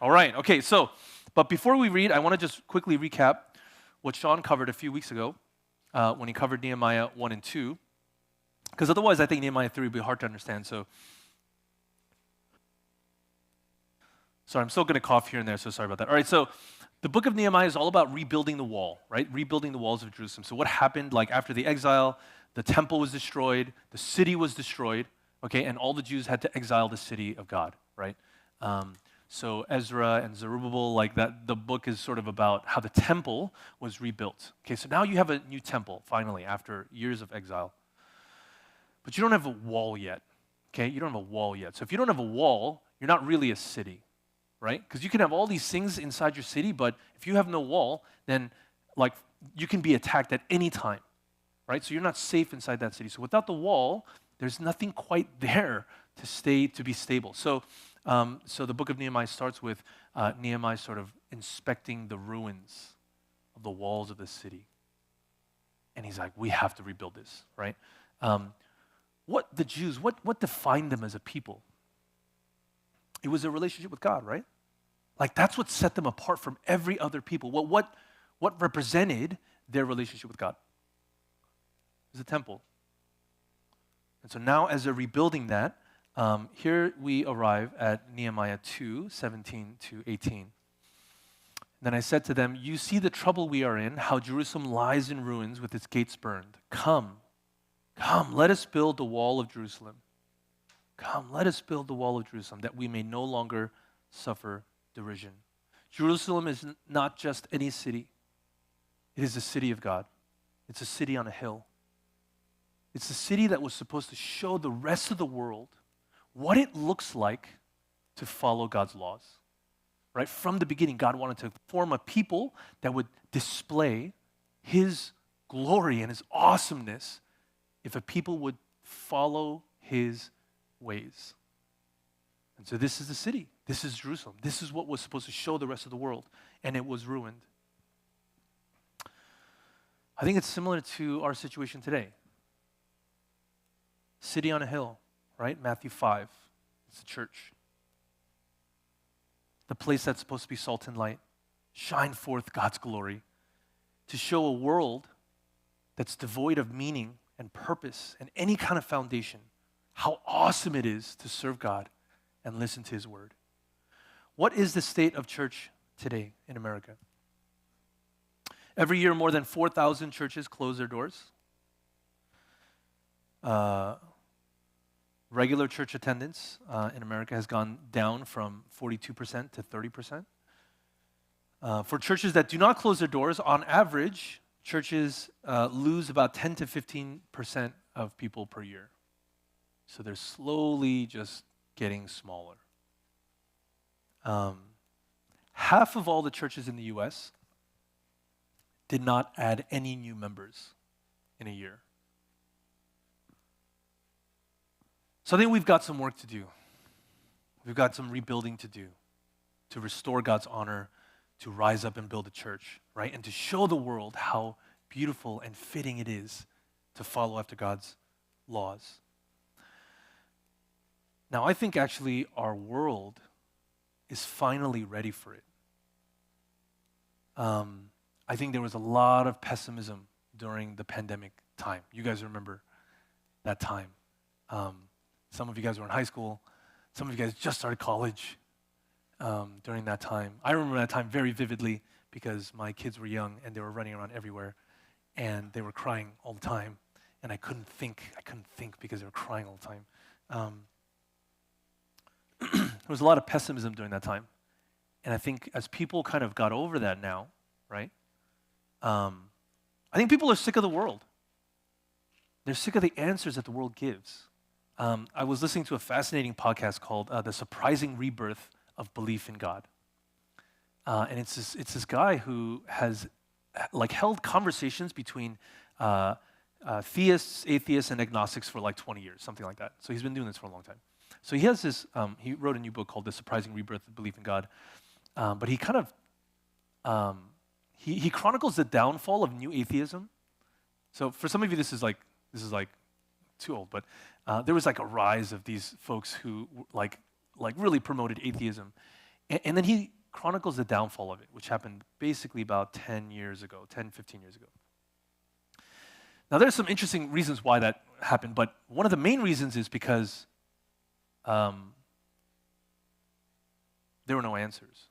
All right, okay, but before we read, I want to just quickly recap what Sean covered a few weeks ago when he covered Nehemiah 1 and 2, because otherwise I think Nehemiah 3 would be hard to understand. So, sorry, I'm still going to cough here and there, so sorry about that. All right, so the book of Nehemiah is all about rebuilding the wall, right? Rebuilding the walls of Jerusalem. So what happened, like after the exile, the temple was destroyed, the city was destroyed, okay, and all the Jews had to exile the city of God, right? So Ezra and Zerubbabel, like that, the book is sort of about how the temple was rebuilt. Okay, so now you have a new temple, finally, after years of exile. But you don't have a wall yet, okay? You don't have a wall yet. So if you don't have a wall, you're not really a city, right? Because you can have all these things inside your city, but if you have no wall, then like you can be attacked at any time, right? So you're not safe inside that city. So without the wall, there's nothing quite there to be stable. So the book of Nehemiah starts with Nehemiah sort of inspecting the ruins of the walls of the city. And he's like, we have to rebuild this, right? What defined them as a people? It was a relationship with God, right? Like that's what set them apart from every other people. What represented their relationship with God? It was the temple. And so now as they're rebuilding that, here we arrive at Nehemiah 2, 17 to 18. Then I said to them, you see the trouble we are in, how Jerusalem lies in ruins with its gates burned. Come, let us build the wall of Jerusalem. Come, let us build the wall of Jerusalem, that we may no longer suffer derision. Jerusalem is not just any city. It is the city of God. It's a city on a hill. It's a city that was supposed to show the rest of the world what it looks like to follow God's laws. Right? From the beginning, God wanted to form a people that would display His glory and His awesomeness if a people would follow His ways. And so this is the city. This is Jerusalem. This is what was supposed to show the rest of the world, and it was ruined. I think it's similar to our situation today. City on a hill, right? Matthew 5. It's the church. The place that's supposed to be salt and light. Shine forth God's glory to show a world that's devoid of meaning and purpose and any kind of foundation how awesome it is to serve God and listen to His word. What is the state of church today in America? Every year, more than 4,000 churches close their doors. Regular church attendance in America has gone down from 42% to 30%. For churches that do not close their doors, on average, churches lose about 10 to 15% of people per year. So they're slowly just getting smaller. Half of all the churches in the U.S. did not add any new members in a year. So I think we've got some work to do. We've got some rebuilding to do to restore God's honor, to rise up and build a church, right? And to show the world how beautiful and fitting it is to follow after God's laws. Now, I think actually our world is finally ready for it. I think there was a lot of pessimism during the pandemic time. You guys remember that time. Some of you guys were in high school. Some of you guys just started college during that time. I remember that time very vividly because my kids were young and they were running around everywhere and they were crying all the time. And I couldn't think because they were crying all the time. There was a lot of pessimism during that time. And I think as people kind of got over that now, right? I think people are sick of the world. They're sick of the answers that the world gives. I was listening to a fascinating podcast called The Surprising Rebirth of Belief in God. And it's this guy who has held conversations between theists, atheists, and agnostics for 20 years, something like that. So he's been doing this for a long time. So he has this, he wrote a new book called The Surprising Rebirth of Belief in God. But he kind of, he chronicles the downfall of new atheism. So for some of you, this is too old, but there was a rise of these folks who really promoted atheism. And then he chronicles the downfall of it, which happened basically about 10 years ago, 10, 15 years ago. Now, there's some interesting reasons why that happened, but one of the main reasons is because there were no answers.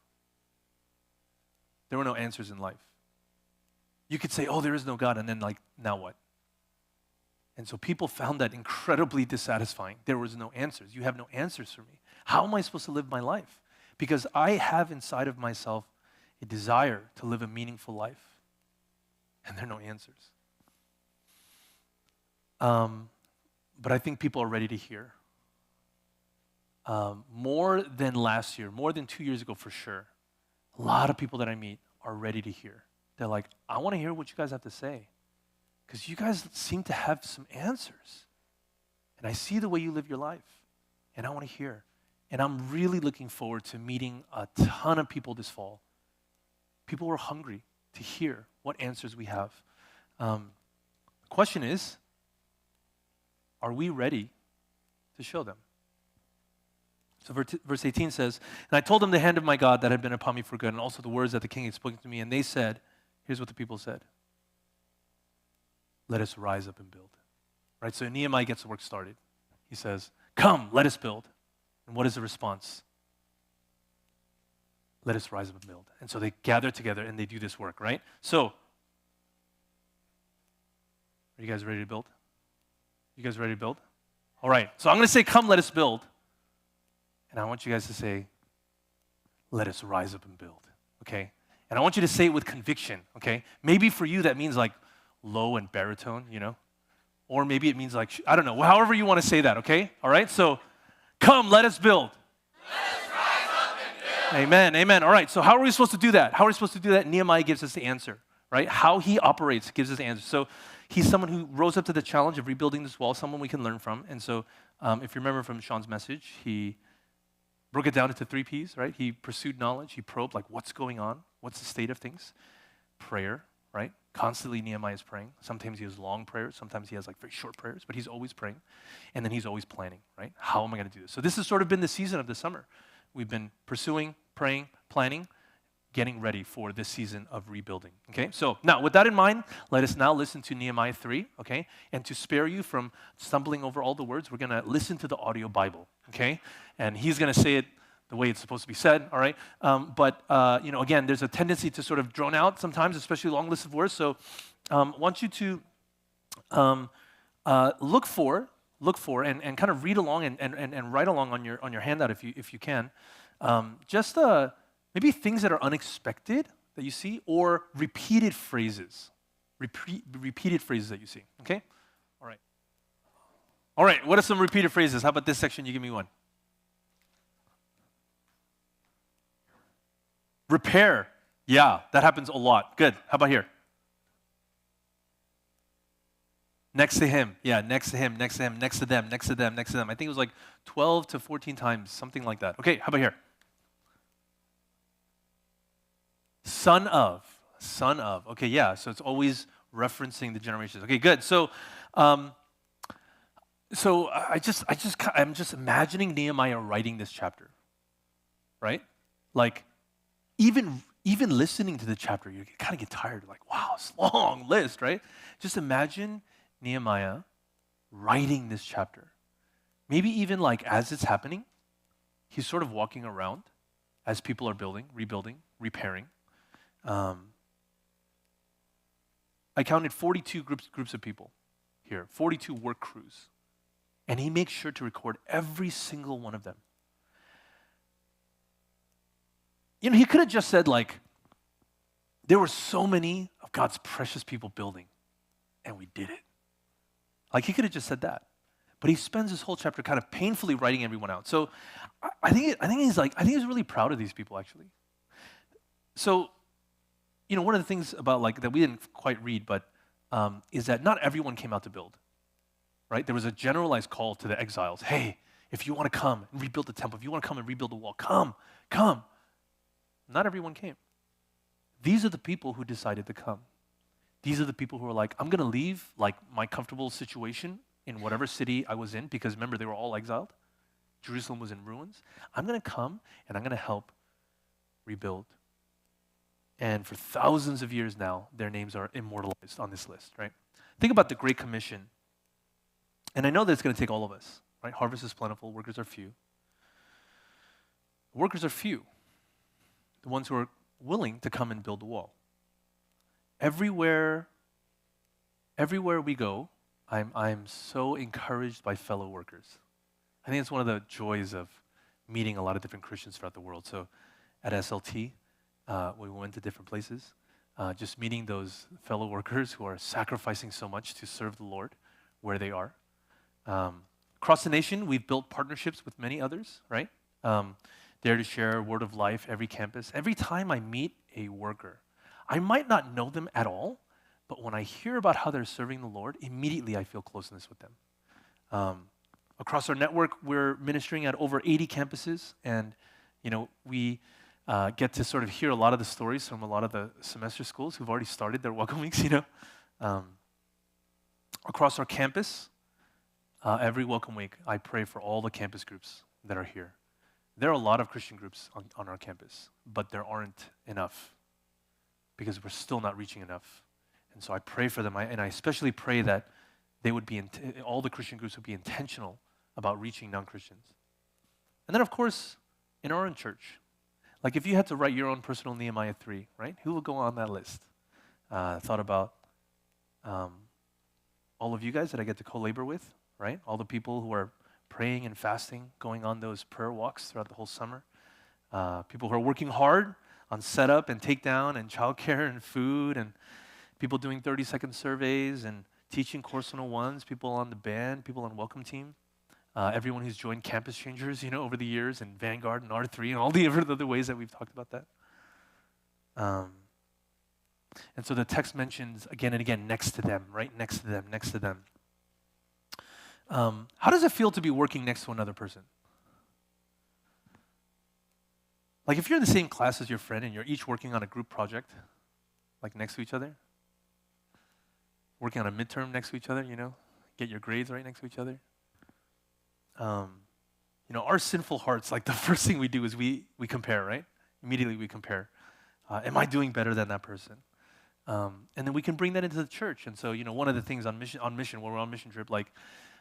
There were no answers in life. You could say, oh, there is no God, and then like, now what? And so people found that incredibly dissatisfying. There was no answers. You have no answers for me. How am I supposed to live my life? Because I have inside of myself a desire to live a meaningful life, and there are no answers. But I think people are ready to hear. More than last year, more than 2 years ago for sure, a lot of people that I meet are ready to hear. They're like, I want to hear what you guys have to say, because you guys seem to have some answers. And I see the way you live your life, and I want to hear. And I'm really looking forward to meeting a ton of people this fall. People who are hungry to hear what answers we have. The question is, are we ready to show them? So verse 18 says, and I told them the hand of my God that had been upon me for good, and also the words that the king had spoken to me. And they said, here's what the people said: let us rise up and build. Right? So Nehemiah gets the work started. He says, come, let us build. And what is the response? Let us rise up and build. And so they gather together and they do this work, right? So, are you guys ready to build? You guys ready to build? All right. So I'm going to say, come, let us build. And I want you guys to say, let us rise up and build, okay? And I want you to say it with conviction, okay? Maybe for you that means like low and baritone, you know? Or maybe it means like, I don't know, however you want to say that, okay? All right? So, come, let us build. Let us rise up and build. Amen, amen. All right, so how are we supposed to do that? How are we supposed to do that? Nehemiah gives us the answer, right? How he operates gives us the answer. So he's someone who rose up to the challenge of rebuilding this wall, someone we can learn from. And so if you remember from Sean's message, he broke it down into 3 Ps, right? He pursued knowledge. He probed, like, what's going on? What's the state of things? Prayer, right? Constantly Nehemiah is praying. Sometimes he has long prayers. Sometimes he has like very short prayers, but he's always praying. And then he's always planning, right? How am I going to do this? So this has sort of been the season of the summer. We've been pursuing, praying, planning, getting ready for this season of rebuilding, okay? So now with that in mind, let us now listen to Nehemiah 3, okay? And to spare you from stumbling over all the words, we're going to listen to the audio Bible, okay? And he's going to say it the way it's supposed to be said, all right? But again, there's a tendency to sort of drone out sometimes, especially long lists of words. So I want you to look for and kind of read along and write along on your handout if you can. Just maybe things that are unexpected that you see, or repeated phrases. Repeated phrases that you see, okay? All right. All right, what are some repeated phrases? How about this section? You give me one. Repair. Yeah, that happens a lot. Good. How about here? Next to him. Yeah, next to him, next to him, next to them, next to them, next to them. I think it was like 12 to 14 times, something like that. Okay, how about here? Son of. Son of. Okay, yeah, so it's always referencing the generations. Okay, good. So I'm just imagining Nehemiah writing this chapter, right? Like, even listening to the chapter, you kind of get tired. Like, wow, it's a long list, right? Just imagine Nehemiah writing this chapter. Maybe even like as it's happening, he's sort of walking around as people are building, rebuilding, repairing. I counted 42 groups of people here, 42 work crews. And he makes sure to record every single one of them. You know, he could have just said, like, there were so many of God's precious people building, and we did it. Like, he could have just said that. But he spends this whole chapter kind of painfully writing everyone out. So I think he's really proud of these people, actually. So, one of the things about, like, that we didn't quite read, but is that not everyone came out to build, right? There was a generalized call to the exiles. Hey, if you want to come and rebuild the temple, if you want to come and rebuild the wall, come. Not everyone came. These are the people who decided to come. These are the people who are like, I'm going to leave like my comfortable situation in whatever city I was in, because remember, they were all exiled. Jerusalem was in ruins. I'm going to come and I'm going to help rebuild. And for thousands of years now, their names are immortalized on this list, right? Think about the Great Commission. And I know that it's going to take all of us, right? Harvest is plentiful, workers are few. Workers are few, the ones who are willing to come and build the wall. Everywhere we go, I'm so encouraged by fellow workers. I think it's one of the joys of meeting a lot of different Christians throughout the world. So at SLT, we went to different places, just meeting those fellow workers who are sacrificing so much to serve the Lord where they are. Across the nation, we've built partnerships with many others, right? Dare to share word of life, every campus. Every time I meet a worker, I might not know them at all, but when I hear about how they're serving the Lord, immediately I feel closeness with them. Across our network, we're ministering at over 80 campuses, and we get to sort of hear a lot of the stories from a lot of the semester schools who've already started their welcome weeks. Across our campus, every welcome week, I pray for all the campus groups that are here. There are a lot of Christian groups on our campus, but there aren't enough because we're still not reaching enough. And so I pray for them, and I especially pray that they would be all the Christian groups would be intentional about reaching non-Christians. And then, of course, in our own church, like if you had to write your own personal Nehemiah 3, right? Who would go on that list? Thought about all of you guys that I get to co-labor with, right? All the people who are praying and fasting, going on those prayer walks throughout the whole summer. People who are working hard on setup and takedown and childcare and food, and people doing 30-second surveys and teaching Course 101s, people on the band, people on welcome team, everyone who's joined Campus Changers, over the years, and Vanguard and R3 and all the other ways that we've talked about that. And so the text mentions again and again, next to them, right? Next to them, next to them. How does it feel to be working next to another person? Like if you're in the same class as your friend and you're each working on a group project, like next to each other, working on a midterm next to each other, get your grades right next to each other. Our sinful hearts, like the first thing we do is we compare, right? Immediately we compare. Am I doing better than that person? And then we can bring that into the church. And so, one of the things on mission, when we're on mission trip, like,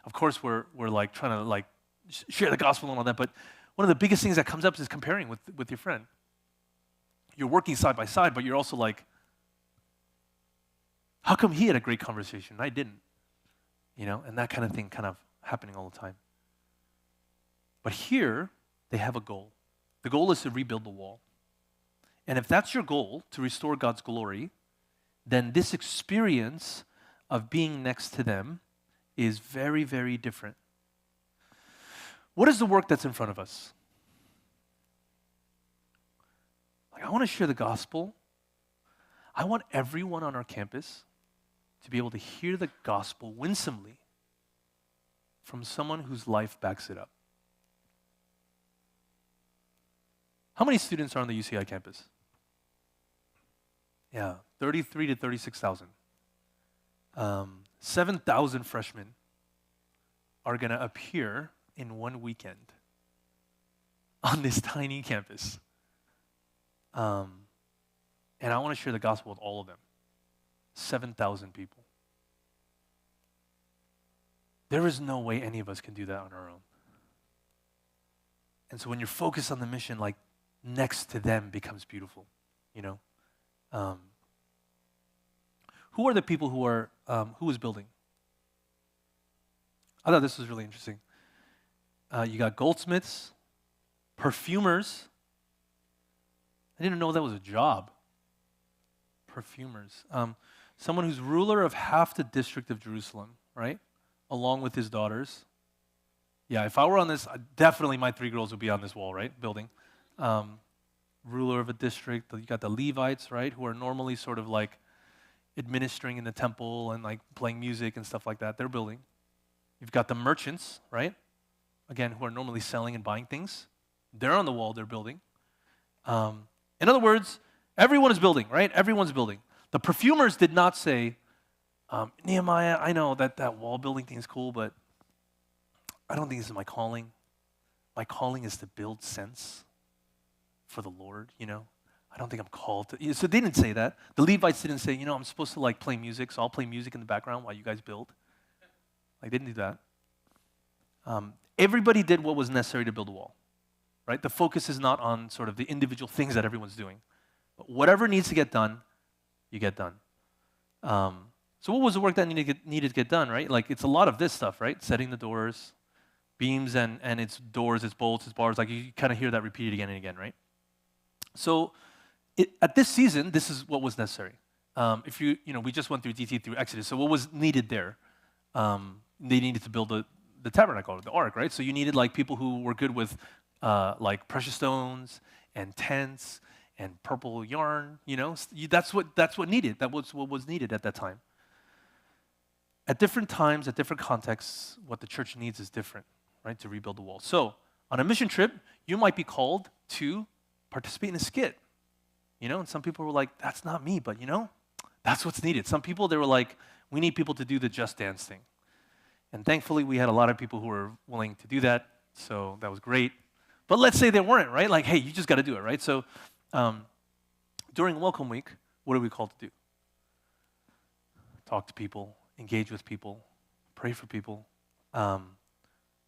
of course we're like trying to like share the gospel and all that, but one of the biggest things that comes up is comparing with your friend. You're working side by side, but you're also like, how come he had a great conversation and I didn't? And that kind of thing kind of happening all the time. But here, they have a goal. The goal is to rebuild the wall. And if that's your goal, to restore God's glory, then this experience of being next to them is very, very different. What is the work that's in front of us? Like, I want to share the gospel. I want everyone on our campus to be able to hear the gospel winsomely from someone whose life backs it up. How many students are on the UCI campus? Yeah, 33 to 36,000. 7,000 freshmen are going to appear in one weekend on this tiny campus. And I want to share the gospel with all of them. 7,000 people. There is no way any of us can do that on our own. And so when you're focused on the mission, like next to them becomes beautiful, Who are the people who is building? I thought this was really interesting. You got goldsmiths, perfumers. I didn't know that was a job. Perfumers. Someone who's ruler of half the district of Jerusalem, right? Along with his daughters. Yeah, if I were on this, definitely my 3 girls would be on this wall, right? Building. Ruler of a district. You got the Levites, right? Who are normally sort of like administering in the temple and like playing music and stuff like that. They're building. You've got the merchants, right? Again, who are normally selling and buying things. They're on the wall, they're building. In other words, everyone is building, right? Everyone's building. The perfumers did not say, Nehemiah, I know that wall building thing is cool, but I don't think this is my calling is to build sense for the Lord, I don't think I'm called to. So they didn't say that. The Levites didn't say, I'm supposed to like play music, so I'll play music in the background while you guys build. Like they didn't do that. Everybody did what was necessary to build a wall, right? The focus is not on sort of the individual things that everyone's doing. But whatever needs to get done, you get done. So what was the work that needed to get done, right? Like it's a lot of this stuff, right? Setting the doors, beams and its doors, its bolts, its bars. Like you kind of hear that repeated again and again, right? So at this season, this is what was necessary. If we just went through DT through Exodus. So what was needed there? They needed to build the tabernacle, the ark, right? So you needed like people who were good with like precious stones and tents and purple yarn. That's what needed. That was what was needed at that time. At different times, at different contexts, what the church needs is different, right? To rebuild the wall. So on a mission trip, you might be called to participate in a skit. And some people were like, "That's not me," but that's what's needed. Some people they were like, "We need people to do the Just Dance thing." And thankfully, we had a lot of people who were willing to do that, so that was great. But let's say they weren't, right? Like, hey, you just got to do it, right? So during Welcome Week, what are we called to do? Talk to people, engage with people, pray for people,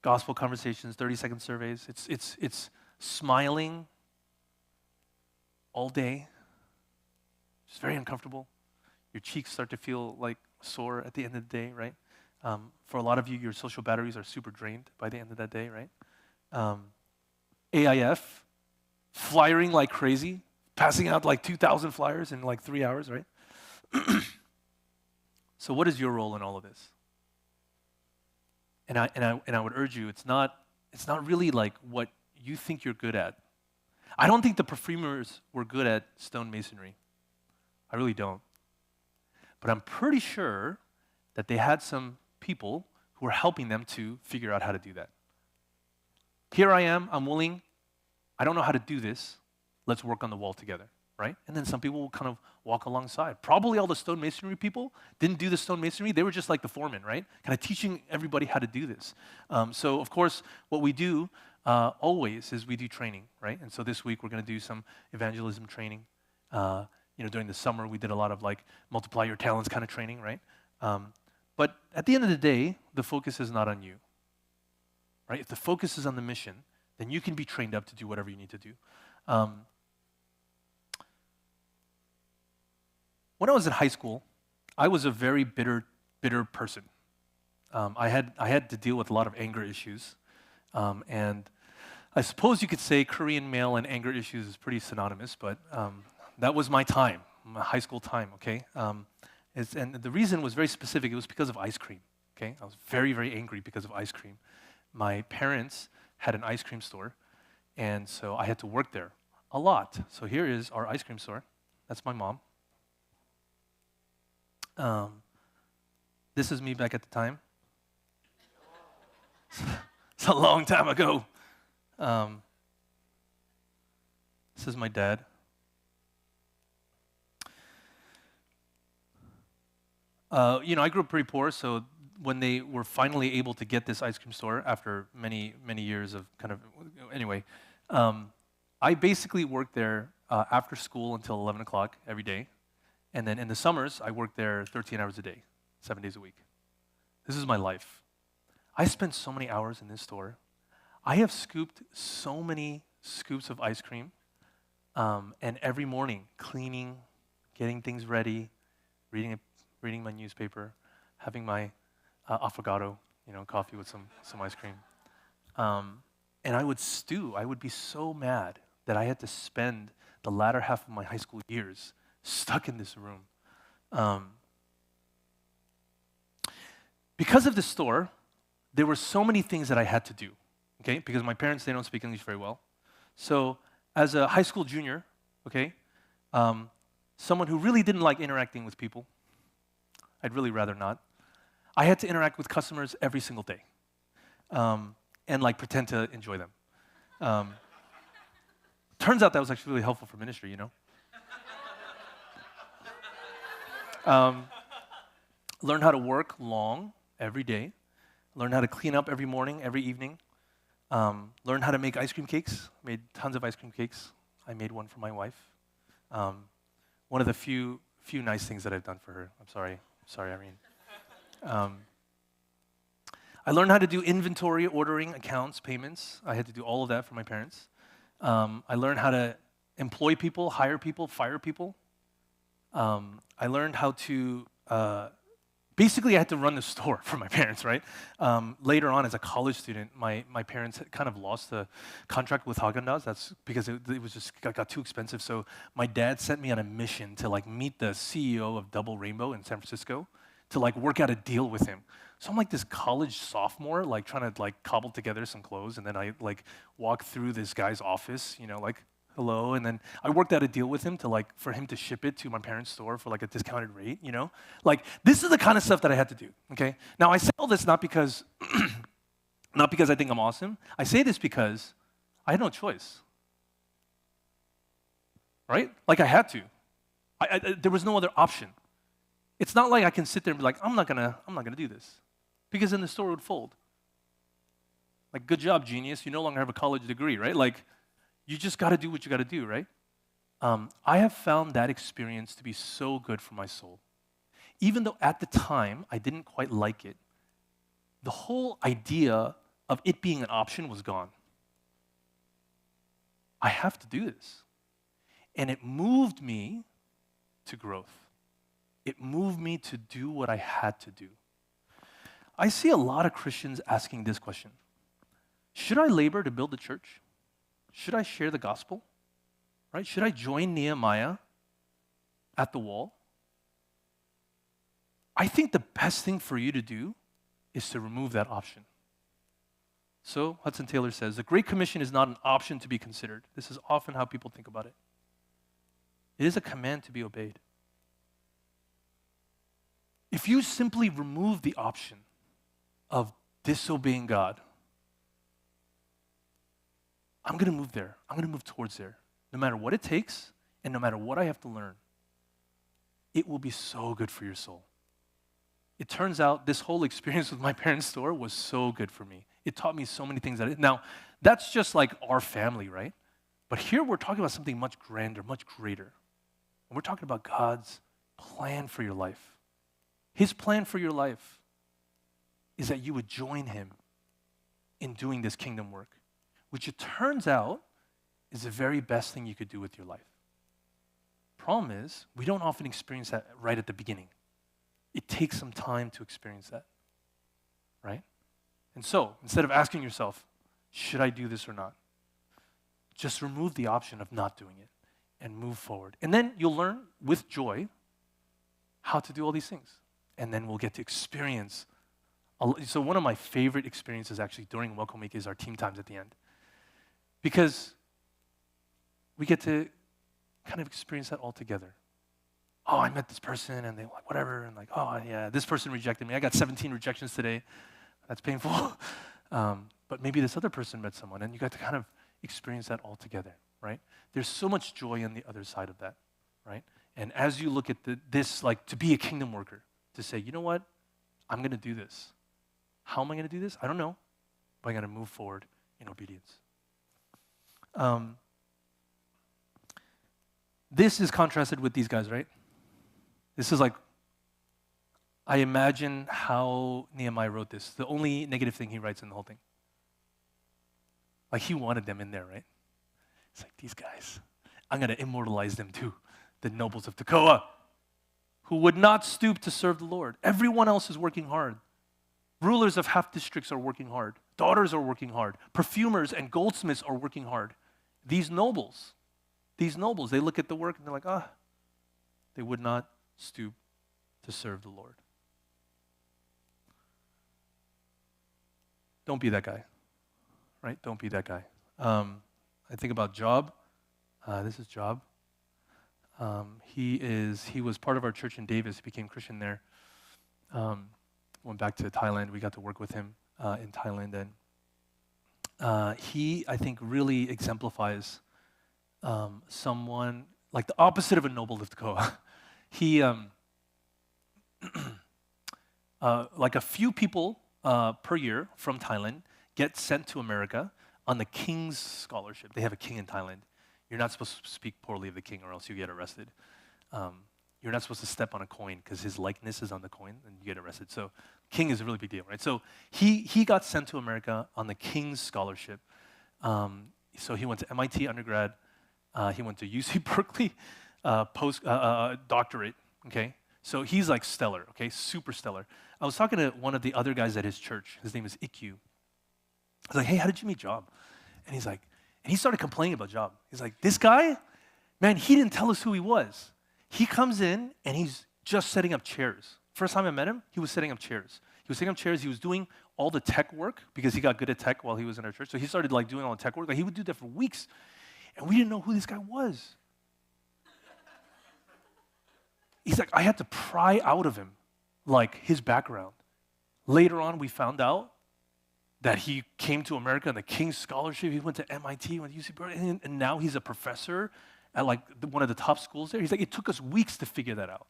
gospel conversations, 30-second surveys. It's smiling all day. It's very uncomfortable. Your cheeks start to feel like sore at the end of the day, right? For a lot of you, your social batteries are super drained by the end of that day, right? AIF, flyering like crazy, passing out like 2,000 flyers in like 3 hours, right? So what is your role in all of this? And I would urge you, it's not really like what you think you're good at. I don't think the perfumers were good at stonemasonry. I really don't. But I'm pretty sure that they had some people who were helping them to figure out how to do that. Here I am, I'm willing. I don't know how to do this. Let's work on the wall together, right? And then some people will kind of walk alongside. Probably all the stonemasonry people didn't do the stonemasonry. They were just like the foreman, right? Kind of teaching everybody how to do this. So, of course, what we do always is we do training, right? And so this week we're going to do some evangelism training. During the summer we did a lot of like multiply your talents kind of training, right? But at the end of the day, the focus is not on you, right? If the focus is on the mission, then you can be trained up to do whatever you need to do. When I was in high school, I was a very bitter person. I had to deal with a lot of anger issues, and I suppose you could say Korean male and anger issues is pretty synonymous, but that was my time, my high school time, okay? And the reason was very specific. It was because of ice cream, okay? I was very, very angry because of ice cream. My parents had an ice cream store, and so I had to work there a lot. So here is our ice cream store. That's my mom. This is me back at the time. It's a long time ago. This is my dad. I grew up pretty poor, so when they were finally able to get this ice cream store after many, many years of I basically worked there after school until 11 o'clock every day. And then in the summers, I worked there 13 hours a day, 7 days a week. This is my life. I spent so many hours in this store. I have scooped so many scoops of ice cream, and every morning, cleaning, getting things ready, reading my newspaper, having my affogato, coffee with some ice cream. And I would stew. I would be so mad that I had to spend the latter half of my high school years stuck in this room. Because of the store, there were so many things that I had to do, okay? Because my parents, they don't speak English very well. So as a high school junior, okay, someone who really didn't like interacting with people, I'd really rather not, I had to interact with customers every single day and like pretend to enjoy them. Turns out that was actually really helpful for ministry, Learn how to work long every day. Learn how to clean up every morning, every evening. Learn how to make ice cream cakes. Made tons of ice cream cakes. I made one for my wife. One of the few nice things that I've done for her. I'm sorry, Irene. I learned how to do inventory, ordering, accounts, payments. I had to do all of that for my parents. I learned how to employ people, hire people, fire people. I learned how to, basically I had to run the store for my parents, right? Later on as a college student, my parents had kind of lost the contract with Haagen-Dazs. That's because it was just got too expensive. So my dad sent me on a mission to like meet the CEO of Double Rainbow in San Francisco to like work out a deal with him. So I'm like this college sophomore, like trying to like cobble together some clothes, and then I like walk through this guy's office, like hello, and then I worked out a deal with him to like for him to ship it to my parents' store for like a discounted rate, Like this is the kind of stuff that I had to do, okay? Now I say all this not because not because I think I'm awesome. I say this because I had no choice. Right? Like I had to. There was no other option. It's not like I can sit there and be like, I'm not gonna do this. Because then the store would fold. Like, good job, genius. You no longer have a college degree, right? Like, you just got to do what you got to do, right? I have found that experience to be so good for my soul. Even though at the time I didn't quite like it, the whole idea of it being an option was gone. I have to do this. And it moved me to growth. It moved me to do what I had to do. I see a lot of Christians asking this question. Should I labor to build the church? Should I share the gospel? Right? Should I join Nehemiah at the wall? I think the best thing for you to do is to remove that option. So, Hudson Taylor says, the Great Commission is not an option to be considered. This is often how people think about it. It is a command to be obeyed. If you simply remove the option of disobeying God, I'm going to move there. I'm going to move towards there. No matter what it takes and no matter what I have to learn, it will be so good for your soul. It turns out this whole experience with my parents' store was so good for me. It taught me so many things. Now, that's just like our family, right? But here we're talking about something much grander, much greater. And we're talking about God's plan for your life. His plan for your life is that you would join him in doing this kingdom work, which it turns out is the very best thing you could do with your life. Problem is, we don't often experience that right at the beginning. It takes some time to experience that, right? And so, instead of asking yourself, should I do this or not? Just remove the option of not doing it and move forward. And then you'll learn with joy how to do all these things. And then we'll get to experience. So one of my favorite experiences actually during Welcome Week is our team times at the end. Because we get to kind of experience that all together. Oh, I met this person and they were like, whatever. And like, oh yeah, this person rejected me. I got 17 rejections today. That's painful. But maybe this other person met someone and you got to kind of experience that all together, right? There's so much joy on the other side of that, right? And as you look at this, like to be a kingdom worker, to say, you know what? I'm going to do this. How am I going to do this? I don't know, but I'm going to move forward in obedience. This is contrasted with these guys, right? This is like, I imagine how Nehemiah wrote this. The only negative thing he writes in the whole thing. Like he wanted them in there, right? It's like, these guys, I'm going to immortalize them too. The nobles of Tekoa, who would not stoop to serve the Lord. Everyone else is working hard. Rulers of half districts are working hard. Daughters are working hard. Perfumers and goldsmiths are working hard. These nobles, they look at the work and they're like, they would not stoop to serve the Lord. Don't be that guy, right? Don't be that guy. I think about Job. This is Job. He was part of our church in Davis. He became Christian there. Went back to Thailand. We got to work with him in Thailand. And he, I think, really exemplifies someone like the opposite of a noble of Tekoa. He, like a few people per year from Thailand get sent to America on the king's scholarship. They have a king in Thailand. You're not supposed to speak poorly of the king or else you get arrested. You're not supposed to step on a coin because his likeness is on the coin and you get arrested. So king is a really big deal, right? So he got sent to America on the king's scholarship. So he went to MIT undergrad. He went to UC Berkeley doctorate, okay? So he's like stellar, okay? Super stellar. I was talking to one of the other guys at his church. His name is IQ. I was like, hey, how did you meet Job? And he's like, and he started complaining about Job. He's like, this guy, man, he didn't tell us who he was. He comes in and he's just setting up chairs. First time I met him, he was setting up chairs. He was setting up chairs. He was doing all the tech work because he got good at tech while he was in our church. So he started like doing all the tech work. Like he would do that for weeks. And we didn't know who this guy was. He's like, I had to pry out of him like his background. Later on, we found out that he came to America on the King's Scholarship. He went to MIT, went to UC Berkeley, and now he's a professor at like one of the top schools there. He's like, it took us weeks to figure that out.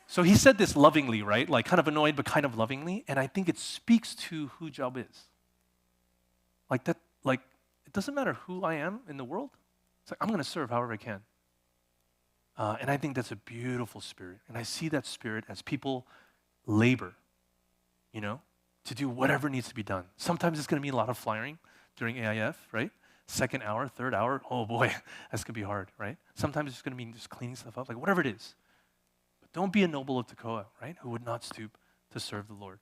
So he said this lovingly, right? Like kind of annoyed, but kind of lovingly. And I think it speaks to who Job is. Like that, like it doesn't matter who I am in the world. It's like, I'm going to serve however I can. And I think that's a beautiful spirit. And I see that spirit as people labor, you know, to do whatever needs to be done. Sometimes it's going to mean a lot of flying during AIF, right? Second hour, third hour, oh boy, that's going to be hard, right? Sometimes it's going to mean just cleaning stuff up, like whatever it is. But don't be a noble of Tekoa, right, who would not stoop to serve the Lord.